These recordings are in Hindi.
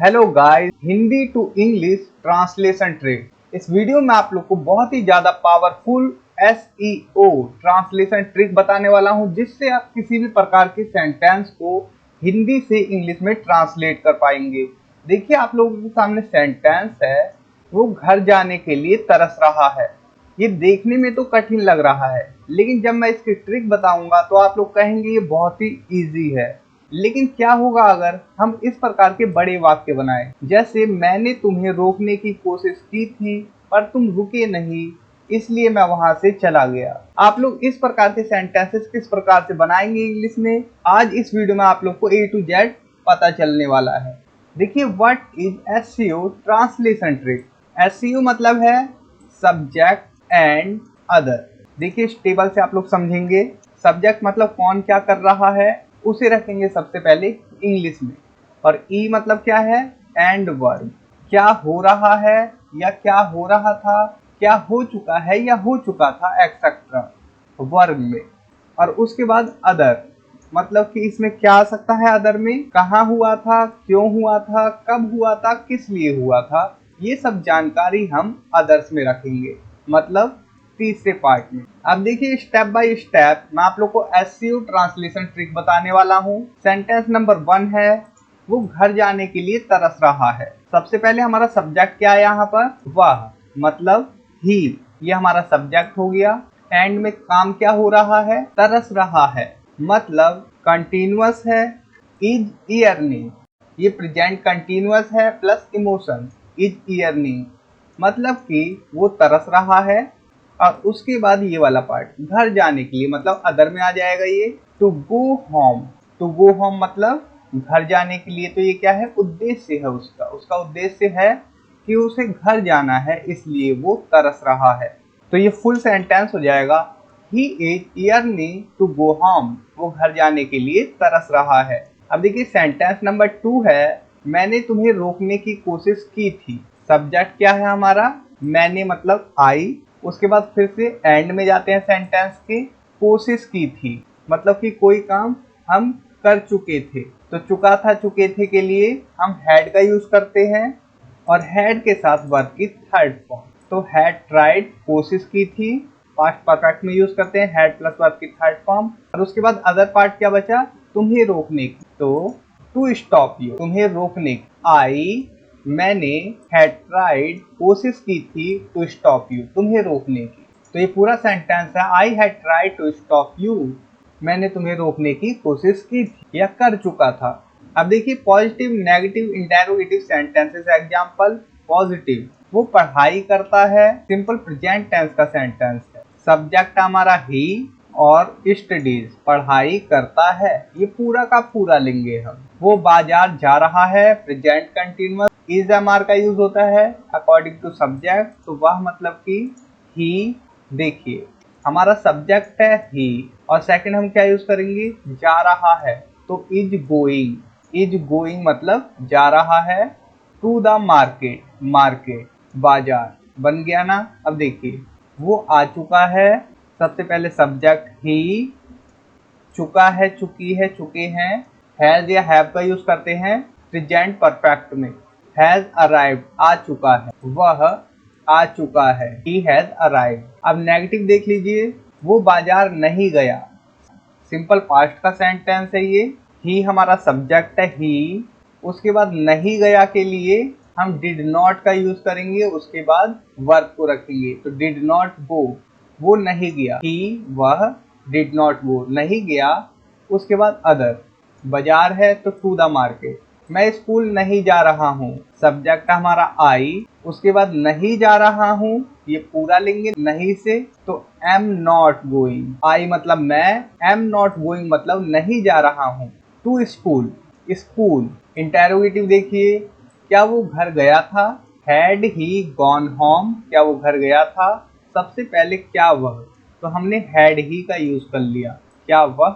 Hello guys, Hindi to English translation trick. इस वीडियो में आप लोग को बहुत ही ज्यादा पावरफुल एसईओ ट्रांसलेशन ट्रिक बताने वाला हूं, जिससे आप किसी भी प्रकार के सेंटेंस को हिंदी से इंग्लिश में ट्रांसलेट कर पाएंगे। देखिए, आप लोगों के सामने सेंटेंस है, वो घर जाने के लिए तरस रहा है। ये देखने में तो कठिन लग रहा है, लेकिन जब मैं इसकी ट्रिक बताऊंगा तो आप लोग कहेंगे ये बहुत ही इजी है। लेकिन क्या होगा अगर हम इस प्रकार के बड़े वाक्य बनाएं, जैसे मैंने तुम्हें रोकने की कोशिश की थी पर तुम रुके नहीं, इसलिए मैं वहां से चला गया। आप लोग इस प्रकार के सेंटेंसेस किस प्रकार से बनाएंगे इंग्लिश में, आज इस वीडियो में आप लोग को A to Z पता चलने वाला है। देखिए, what is SEO translation trick. SEO मतलब है सब्जेक्ट एंड अदर। देखिए, इस टेबल से आप लोग समझेंगे। सब्जेक्ट मतलब कौन क्या कर रहा है, उसे रखेंगे सबसे पहले इंग्लिश में। और ई मतलब क्या है, एंड वर्ब, क्या हो रहा है या क्या हो रहा था, क्या हो चुका है या हो चुका था, एक्सेट्रा वर्ब में। और उसके बाद अदर मतलब कि इसमें क्या आ सकता है, अदर में कहाँ हुआ था, क्यों हुआ था, कब हुआ था, किस लिए हुआ था, ये सब जानकारी हम अदर्स में रखेंगे, मतलब तीसरे पार्ट में। अब देखिए, स्टेप बाय स्टेप मैं आप लोग को एसईओ ट्रांसलेशन ट्रिक बताने वाला हूँ। सेंटेंस नंबर 1 है, वो घर जाने के लिए तरस रहा है। सबसे पहले हमारा सब्जेक्ट क्या है यहाँ पर, वह मतलब ही, ये हमारा सब्जेक्ट हो गया। एंड में काम क्या हो रहा है, तरस रहा है, मतलब कंटिन्यूअस है। इज ईयरनिंग, ये प्रेजेंट कंटिन्यूअस है प्लस इमोशन, इज ईयरनिंग मतलब कि वो तरस रहा है। और उसके बाद ये वाला पार्ट घर जाने के लिए, मतलब अदर में आ जाएगा ये। To go home, to go home मतलब घर जाने के लिए, तो ये क्या है, उद्देश्य है उसका। उसका उद्देश्य है कि उसे घर जाना है, इसलिए वो तरस रहा है। तो ये फुल सेंटेंस हो जाएगा, he is yearning to go home, वो घर जाने के लिए तरस रहा है। अब देखिए, सेंटेंस नंबर 2 है, मैंने तुम्हें रोकने की कोशिश की थी। सब्जेक्ट क्या है हमारा, मैंने मतलब आई। उसके बाद फिर से एंड में जाते हैं सेंटेंस के, कोशिश की थी मतलब कि कोई काम हम कर चुके थे। तो चुका था, चुके थे के लिए हम हैड का यूज करते हैं, और हैड के साथ वर्ब की थर्ड फॉर्म। तो हैड ट्राइड, कोशिश की थी, पास्ट परफेक्ट में यूज करते हैं हैड प्लस वर्ब की थर्ड फॉर्म। और उसके बाद अदर पार्ट क्या बचा, तुम्हें रोकने की, तो टू स्टॉप यू, तुम्हें रोकने की। आई, मैंने हैड ट्राइड, कोशिश की थी, टू स्टॉप यू, तुम्हें रोकने की। तो ये पूरा सेंटेंस है, I had tried to stop you, मैंने तुम्हें रोकने की कोशिश की थी या कर चुका था। अब देखिए, positive, negative, interrogative sentences. Example, positive, वो पढ़ाई करता है, सिंपल प्रेजेंट टेंस का सेंटेंस है। सब्जेक्ट हमारा ही और स्टडीज, पढ़ाई करता है, ये पूरा का पूरा लेंगे हम। वो बाजार जा रहा है, present continuous, is am are का यूज होता है अकॉर्डिंग टू सब्जेक्ट, तो वह मतलब कि ही। देखिए, हमारा सब्जेक्ट है ही, और सेकंड हम क्या यूज करेंगे, जा रहा है, तो इज गोइंग, इज गोइंग मतलब जा रहा है। टू द मार्केट, मार्केट बाजार, बन गया ना। अब देखिए, वो आ चुका है, सबसे पहले सब्जेक्ट ही, चुका है, चुकी है, चुके हैं, हैज या हैव का यूज करते हैं प्रेजेंट परफेक्ट में। हैज अराइव्ड, आ चुका है, वह आ चुका है, ही हैज अराइव्ड। अब नेगेटिव देख लीजिए, वो बाजार नहीं गया, सिंपल पास्ट का सेंटेंस है ये। ही हमारा सब्जेक्ट है ही, उसके बाद नहीं गया के लिए हम डिड नॉट का यूज करेंगे, उसके बाद वर्ब को रखेंगे, तो डिड नॉट गो, वो नहीं गया, ही वह, डिड नॉट गो नहीं गया। उसके बाद अदर, बाजार है तो टू द मार्केट। मैं स्कूल नहीं जा रहा हूँ, सब्जेक्ट हमारा आई, उसके बाद नहीं जा रहा हूँ, ये पूरा लेंगे नहीं से, तो एम नॉट गोइंग, आई मतलब मैं, एम नॉट गोइंग मतलब नहीं जा रहा हूँ। To school, school. इंटेरोगेटिव देखिए, क्या वो घर गया था, हैड ही गॉन होम, क्या वो घर गया था। सबसे पहले क्या वह, तो हमने हैड ही का यूज कर लिया, क्या वह,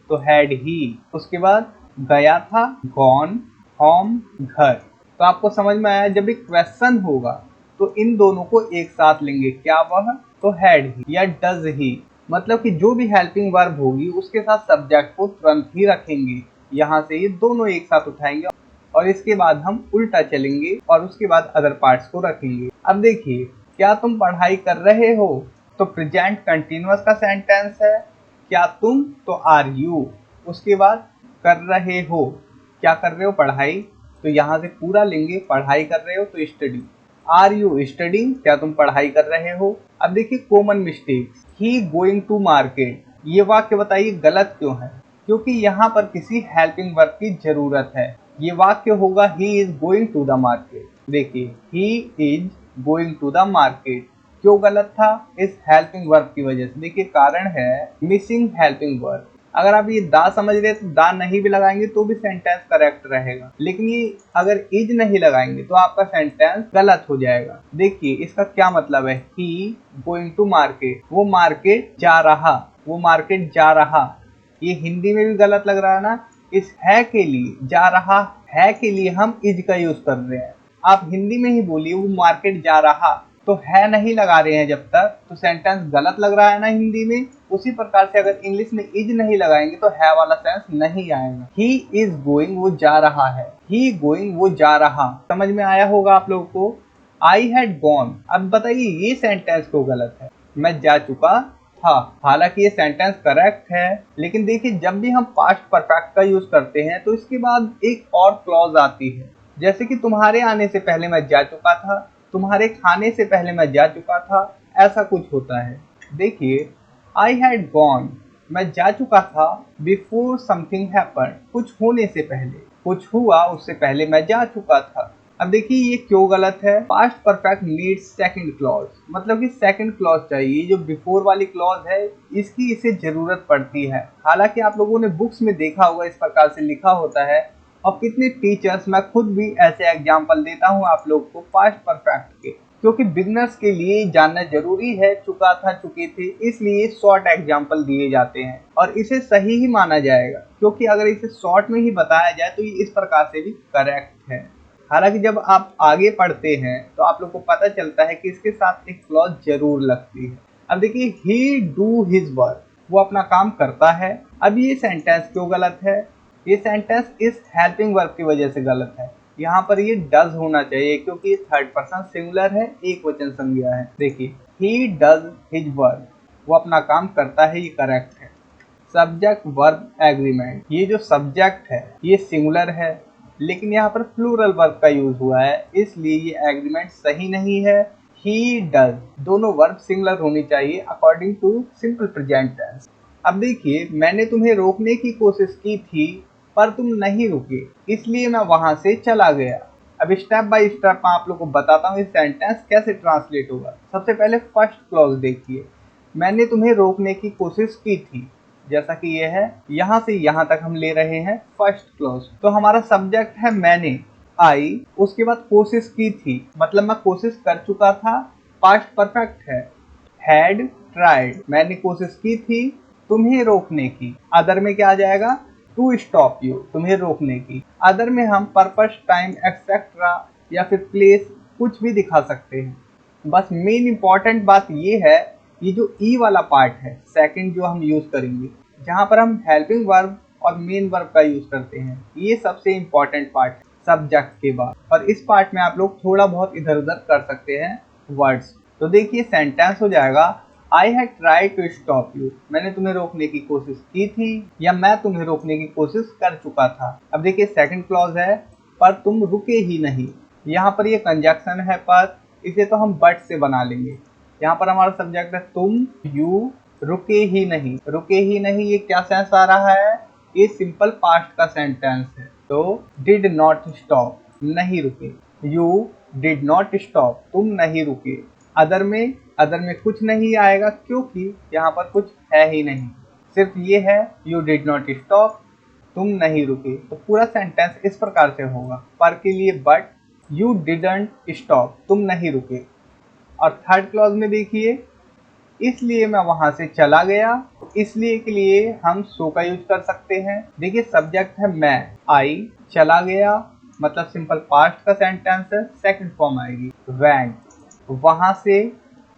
तो हैड ही। उसके बाद गया था, गॉन, होम घर। तो आपको समझ में आया, जब एक क्वेश्चन होगा तो इन दोनों को एक साथ लेंगे, क्या वह, तो हैड ही या डज ही, मतलब कि जो भी हेल्पिंग वर्ब होगी उसके साथ सब्जेक्ट को तुरंत ही रखेंगे। यहाँ से ये दोनों एक साथ उठाएंगे और इसके बाद हम उल्टा चलेंगे और उसके बाद अदर पार्ट्स को रखेंगे। अब देखिए, क्या तुम पढ़ाई कर रहे हो तो प्रेजेंट कंटिन्यूअस का सेंटेंस है। क्या तुम तो आर यू। उसके बाद कर रहे हो, क्या कर रहे हो, पढ़ाई, तो यहाँ से पूरा लेंगे, पढ़ाई कर रहे हो तो स्टडी। आर यू स्टडिंग, क्या तुम पढ़ाई कर रहे हो। अब देखिए common mistakes, he going to market, ये वाक्य बताइए गलत क्यों है। क्योंकि यहाँ पर किसी हेल्पिंग वर्ब की जरूरत है। ये वाक्य होगा he is going to the market. देखिए he is going to the market क्यों गलत था, इस हेल्पिंग वर्ब की वजह से। देखिए कारण है मिसिंग हेल्पिंग वर्ब। अगर आप ये दा समझ रहे तो दा नहीं भी लगाएंगे तो भी सेंटेंस करेक्ट रहेगा, लेकिन ये अगर इज नहीं लगाएंगे तो आपका सेंटेंस गलत हो जाएगा। देखिए इसका क्या मतलब है, ही गोइंग टू मार्केट, वो मार्केट जा रहा, वो मार्केट जा रहा। ये हिंदी में भी गलत लग रहा है ना, इस है के लिए, जा रहा है के लिए हम इज का यूज कर रहे हैं। आप हिंदी में ही बोलिए वो मार्केट जा रहा, तो है नहीं लगा रहे हैं जब तक, तो सेंटेंस गलत लग रहा है ना हिंदी में। उसी प्रकार से अगर इंग्लिश में इज नहीं लगाएंगे तो है वाला सेंस नहीं आएगा। ही इज गोइंग, वो जा रहा है, ही गोइंग, वो जा रहा। समझ में आया होगा आप लोगों को। आई हैड गॉन, अब बताइए ये सेंटेंस क्यों गलत है, मैं जा चुका था। हालांकि ये सेंटेंस करेक्ट है, लेकिन देखिए जब भी हम पास्ट परफेक्ट का यूज करते हैं तो इसके बाद एक और क्लॉज आती है। जैसे कि तुम्हारे आने से पहले मैं जा चुका था, तुम्हारे खाने से पहले मैं जा चुका था, ऐसा कुछ होता है। देखिए आई हैड गॉन, मैं जा चुका था, बिफोर समथिंग हैपेंड, कुछ होने से पहले, कुछ हुआ उससे पहले मैं जा चुका था। अब देखिए ये क्यों गलत है, past perfect needs second clause, मतलब कि सेकंड क्लॉज चाहिए। जो बिफोर वाली क्लॉज है इसकी इसे जरूरत पड़ती है। हालांकि आप लोगों ने बुक्स में देखा होगा इस प्रकार से लिखा होता है, और कितने टीचर्स, मैं खुद भी ऐसे एग्जाम्पल देता हूँ आप लोग को पास्ट परफेक्ट के, क्योंकि बिगनर्स के लिए जानना जरूरी है। चुका था, चुके थे, इसलिए शॉर्ट एग्जाम्पल दिए जाते हैं और इसे सही ही माना जाएगा, क्योंकि अगर इसे शॉर्ट में ही बताया जाए तो ये इस प्रकार से भी करेक्ट है। हालांकि जब आप आगे पढ़ते हैं तो आप लोग को पता चलता है कि इसके साथ एक क्लॉज जरूर लगती है। अब देखिए ही डू हिज वर्क, वो अपना काम करता है। अब ये सेंटेंस क्यों गलत है, ये सेंटेंस इस हेल्पिंग वर्ब की वजह से गलत है। यहाँ पर ये डज होना चाहिए क्योंकि ये थर्ड पर्सन सिंगुलर है, एक वचन संज्ञा है। देखिए ही डज हिज वर्क, वो अपना काम करता है, ये करेक्ट है। सब्जेक्ट वर्ब एग्रीमेंट, ये जो सब्जेक्ट है ये सिंगुलर है, लेकिन यहाँ पर प्लूरल वर्ब का यूज हुआ है, इसलिए ये एग्रीमेंट सही नहीं है। ही डज, दोनों वर्ब सिंगुलर होनी चाहिए according to simple present tense. अब देखिए मैंने तुम्हें रोकने की कोशिश की थी पर तुम नहीं रुके, इसलिए मैं वहां से चला गया। अब स्टेप बाय स्टेप मैं आप लोग को बताता हूँ इस सेंटेंस कैसे ट्रांसलेट होगा। सबसे पहले फर्स्ट क्लॉज देखिए, मैंने तुम्हें रोकने की कोशिश की थी, जैसा कि ये है, यहाँ से यहाँ तक हम ले रहे हैं फर्स्ट क्लॉज। तो हमारा सब्जेक्ट है मैंने, आई, उसके बाद कोशिश की थी, मतलब मैं कोशिश कर चुका था, पास्ट परफेक्ट है। हैड ट्राइड, मैंने कोशिश की थी तुम्हें रोकने की। अदर में क्या आ जाएगा, टू स्टॉप यू, तुम्हें रोकने की। अदर में हम पर्पस, टाइम, एक्सेट्रा या फिर प्लेस कुछ भी दिखा सकते हैं। बस मेन इंपॉर्टेंट बात ये है, ये जो ई वाला पार्ट है सेकंड जो हम यूज करेंगे, जहां पर हम हेल्पिंग वर्ब और मेन वर्ब का यूज करते हैं, ये सबसे इंपॉर्टेंट पार्ट है सब्जेक्ट के बाद। और इस पार्ट में आप लोग थोड़ा बहुत इधर उधर कर सकते हैं वर्ड्स। तो देखिए सेंटेंस हो जाएगा I had tried to stop you, मैंने तुम्हें रोकने की कोशिश की थी या मैं तुम्हें रोकने की कोशिश कर चुका था। अब देखिए सेकंड क्लॉज है पर तुम रुके ही नहीं, यहाँ पर ये कंजक्शन है पर, इसे तो हम बट से बना लेंगे। यहाँ पर हमारा सब्जेक्ट है तुम, यू, रुके ही नहीं। रुके ही नहीं ये क्या सेंस आ रहा है, ये सिंपल पास्ट का सेंटेंस है। तो डिड नॉट स्टॉप, नहीं रुके। यू डिड नॉट स्टॉप, तुम नहीं रुके। अदर में कुछ नहीं आएगा क्योंकि यहाँ पर कुछ है ही नहीं, सिर्फ ये है यू डिड नॉट स्टॉप, तुम नहीं रुके। तो पूरा सेंटेंस इस प्रकार से होगा, पर के लिए बट, यू डिडंट स्टॉप, तुम नहीं रुके। और थर्ड क्लॉज में देखिए, इसलिए मैं वहां से चला गया, इसलिए के लिए हम सो का यूज कर सकते हैं। देखिए सब्जेक्ट है मैं, आई, चला गया मतलब सिंपल पास्ट का सेंटेंस है, सेकंड फॉर्म आएगी वेंट, वहां से,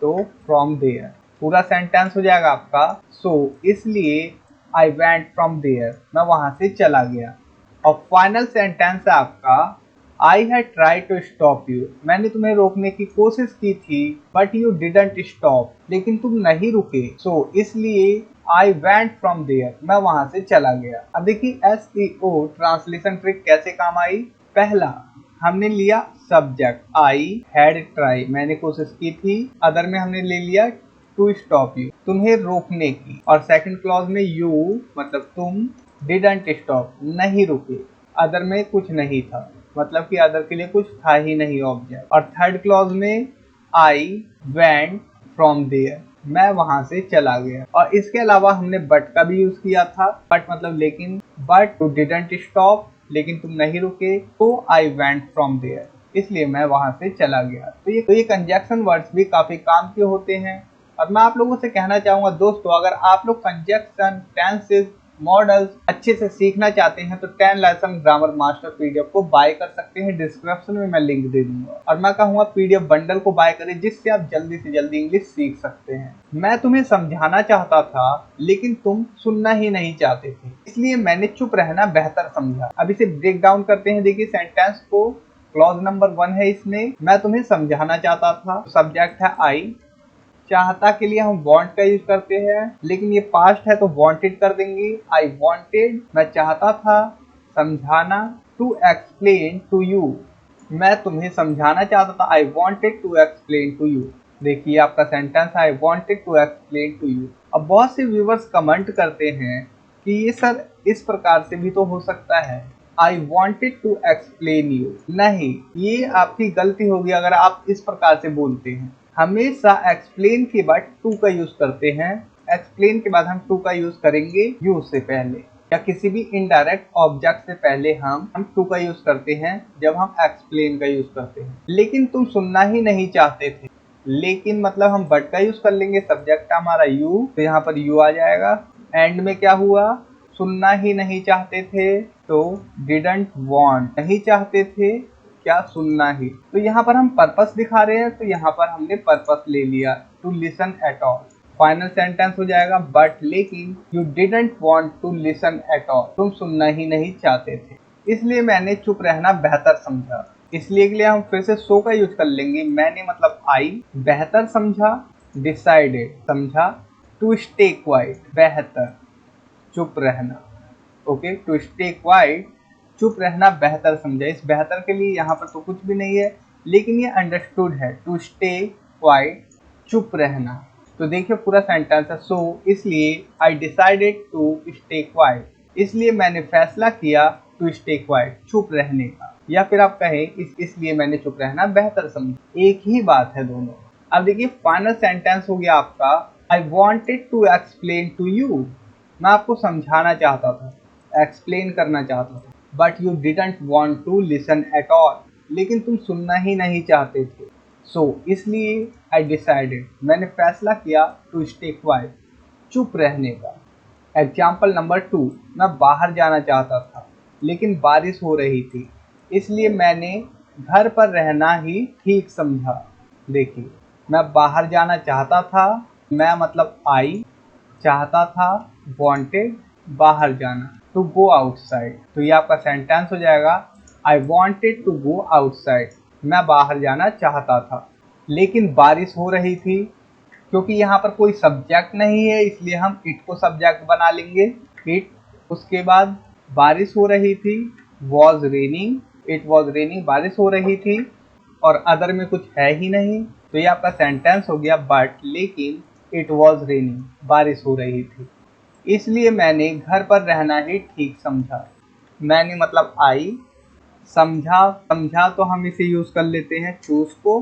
तो फ्रॉम देयर। पूरा सेंटेंस हो जाएगा आपका सो इसलिए आई वेंट फ्रॉम देयर, मैं वहां से चला गया। और फाइनल सेंटेंस है आपका I had try to stop you. मैंने तुम्हें रोकने की कोशिश की थी बट यू डिडंट स्टॉप, लेकिन तुम नहीं रुके, सो इसलिए आई वेंट फ्रॉम देयर, मैं वहां से चला गया। अब देखिए SEO ट्रांसलेशन ट्रिक कैसे काम आई। पहला, हमने लिया सब्जेक्ट आई हैड ट्राई, मैंने कोशिश की थी। अदर में हमने ले लिया टू स्टॉप यू, तुम्हें रोकने की। और सेकंड क्लॉज में यू मतलब तुम, डिडंट स्टॉप नहीं रुके। अदर में कुछ नहीं था, मतलब कि अदर के लिए कुछ था ही नहीं ऑब्जेक्ट। और थर्ड क्लॉज में आई वेंट फ्रॉम देयर, मैं वहां से चला गया। और इसके अलावा हमने बट का भी यूज किया था, बट मतलब लेकिन, बट टू डिडंट स्टॉप, लेकिन तुम नहीं रुके, तो आई वेंट फ्रॉम देयर, इसलिए मैं वहां से चला गया। तो ये कंजक्शन वर्ड्स भी काफी काम के होते हैं। अब मैं आप लोगों से कहना चाहूंगा दोस्तों, अगर आप लोग कंजक्शन, टेंसेस, मॉडल्स अच्छे से सीखना चाहते हैं तो 10 लेसन ग्रामर मास्टर PDF को बाय कर सकते हैं। डिस्क्रिप्शन में मैं लिंक दे दूंगा। और मैं कहूंगा PDF बंडल को बाय करें, जिससे आप जल्दी से जल्दी इंग्लिश सीख सकते हैं। मैं तुम्हें समझाना चाहता था लेकिन तुम सुनना ही नहीं चाहते थे, इसलिए मैंने चुप रहना बेहतर समझा। अब इसे ब्रेक डाउन करते हैं। देखिए सेंटेंस को, क्लॉज नंबर 1 है इसमें, मैं तुम्हें समझाना चाहता था, सब्जेक्ट है आई, चाहता के लिए हम वांट का यूज करते हैं, लेकिन ये पास्ट है तो वांटेड कर देंगे। आई वांटेड, मैं चाहता था। समझाना, टू एक्सप्लेन टू यू, मैं तुम्हें समझाना चाहता था। I wanted to explain to you. देखिए आपका सेंटेंस है I wanted to explain to you. अब बहुत से व्यूवर्स कमेंट करते हैं कि ये सर इस प्रकार से भी तो हो सकता है, I wanted to explain you. नहीं, ये आपकी गलती होगी अगर आप इस प्रकार से बोलते हैं। हमेशा एक्सप्लेन के बाद टू का यूज करते हैं। एक्सप्लेन के बाद हम टू का यूज करेंगे यू से पहले, या किसी भी इनडायरेक्ट ऑब्जेक्ट से पहले हम टू का यूज करते हैं जब हम एक्सप्लेन का यूज करते हैं। लेकिन तुम सुनना ही नहीं चाहते थे, लेकिन मतलब हम बट का यूज कर लेंगे। सब्जेक्ट हमारा यू, तो यहाँ पर यू आ जाएगा। एंड में क्या हुआ, सुनना ही नहीं चाहते थे, तो डिडंट वांट, नहीं चाहते थे क्या, सुनना ही। तो यहाँ पर हम पर्पस दिखा रहे हैं, तो यहाँ पर हमने पर्पस ले लिया, to listen at all. Final sentence हो जाएगा बट लेकिन you didn't want to listen at all, तुम सुनना ही नहीं चाहते थे, इसलिए मैंने चुप रहना बेहतर समझा। इसलिए के लिए हम फिर से सो का यूज कर लेंगे। मैंने मतलब आई, बेहतर समझा, डिसाइडेड समझा, टू स्टे क्वाइट बेहतर, चुप रहना। ओके, टू स्टे क्वाइट, चुप रहना बेहतर समझा। इस बेहतर के लिए यहाँ पर तो कुछ भी नहीं है, लेकिन ये अंडरस्टूड है, टू स्टे क्वाइट, चुप रहना। तो देखिए पूरा सेंटेंस है, सो इसलिए I decided to stay quiet, इसलिए मैंने फैसला किया टू स्टे क्वाइट, चुप रहने का। या फिर आप कहें इसलिए मैंने चुप रहना बेहतर समझा, एक ही बात है दोनों। अब देखिए फाइनल सेंटेंस हो गया आपका, I wanted to explain to you, मैं आपको समझाना चाहता था, एक्सप्लेन करना चाहता था, but you didn't want to listen at all, लेकिन तुम सुनना ही नहीं चाहते थे। सो इसलिए आई डिसाइडेड, मैंने फैसला किया टू स्टे क्वाइट, चुप रहने का। एग्जाम्पल नंबर 2, मैं बाहर जाना चाहता था लेकिन बारिश हो रही थी, इसलिए मैंने घर पर रहना ही ठीक समझा। देखिए मैं बाहर जाना चाहता था, मैं मतलब आई, चाहता था वांटेड, बाहर जाना, टू गो आउटसाइड। तो ये आपका सेंटेंस हो जाएगा, I wanted to go outside, मैं बाहर जाना चाहता था लेकिन बारिश हो रही थी। क्योंकि यहाँ पर कोई सब्जेक्ट नहीं है इसलिए हम इट को सब्जेक्ट बना लेंगे, इट। उसके बाद बारिश हो रही थी, was raining, it was raining, बारिश हो रही थी। और अदर में कुछ है ही नहीं, तो ये आपका सेंटेंस हो गया, बट लेकिन इट वॉज रेनिंग, बारिश हो रही थी, इसलिए मैंने घर पर रहना ही ठीक समझा। मैंने मतलब आई, समझा, समझा तो हम इसे यूज कर लेते हैं चूज को,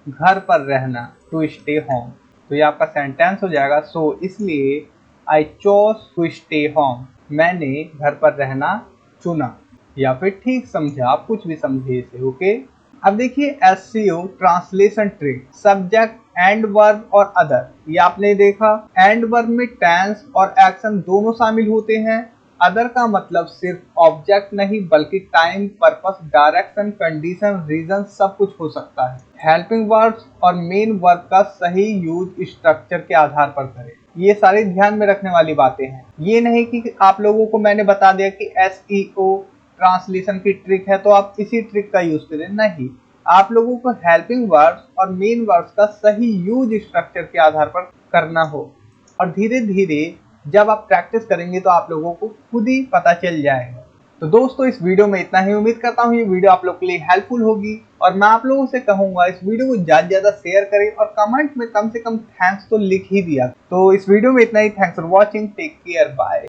घर पर रहना, टू स्टे होम। तो ये आपका सेंटेंस हो जाएगा, सो इसलिए I chose to stay home, मैंने घर पर रहना चुना, या फिर ठीक समझा, आप कुछ भी समझे इसे। ओके, अब देखिए SEO translation trick, subject, and verb और अदर। ये आपने देखा, एंड वर्ब में टेंस और एक्शन दोनों शामिल होते हैं। अदर का मतलब सिर्फ ऑब्जेक्ट नहीं बल्कि time, purpose, direction, condition, reason सब कुछ हो सकता है। हेल्पिंग वर्ब्स और मेन वर्ब का सही यूज स्ट्रक्चर के आधार पर करें। ये सारी ध्यान में रखने वाली बातें हैं। ये नहीं कि आप लोगों को मैंने बता दिया कि SEO ट्रांसलेशन की ट्रिक है तो आप इसी ट्रिक का यूज करें। नहीं, आप लोगों को हेल्पिंग वर्ड्स और मेन वर्ड्स का सही यूज स्ट्रक्चर के आधार पर करना हो, और धीरे धीरे जब आप प्रैक्टिस करेंगे तो आप लोगों को खुद ही पता चल जाएगा। तो दोस्तों इस वीडियो में इतना ही। उम्मीद करता हूँ ये वीडियो आप लोग के लिए हेल्पफुल होगी, और मैं आप लोगों से कहूंगा इस वीडियो को ज्यादा से ज्यादा शेयर करें और कमेंट में कम से कम थैंक्स तो लिख ही दिया। तो इस वीडियो में इतना ही। Thanks for watching, take care, bye.